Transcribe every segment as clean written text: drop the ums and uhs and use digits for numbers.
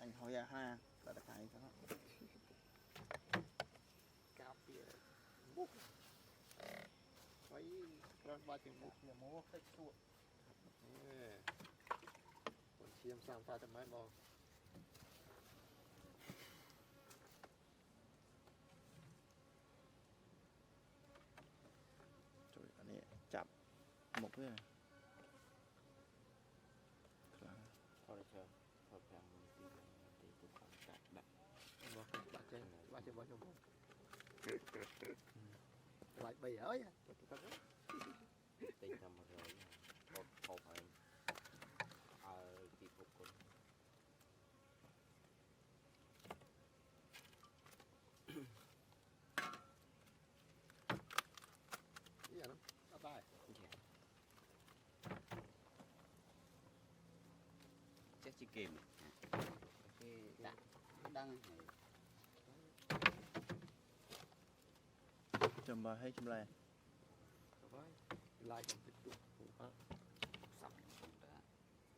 anh hỏi ha là đặc hay đó cà phê mấy con ba chừng một nhà mua khách chuột còn chiêm sang pha tầm mấy bò trời anh ấy chậm một cái này thôi được chưa thôi càng thì tôi còn đặt ba trên bao nhiêu bò lại bì ơi tính ra một rồi hộp em chị phục cùng cái gì đó bắt tay chắc chỉ kìm cái đạn đăng này chùm bà hay chùm lại rồi lại còn tiếp tục sắp đã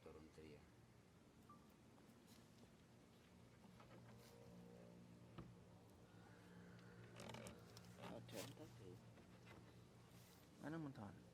tôi đồng tiền ở trên tất thì anh nó mình thòn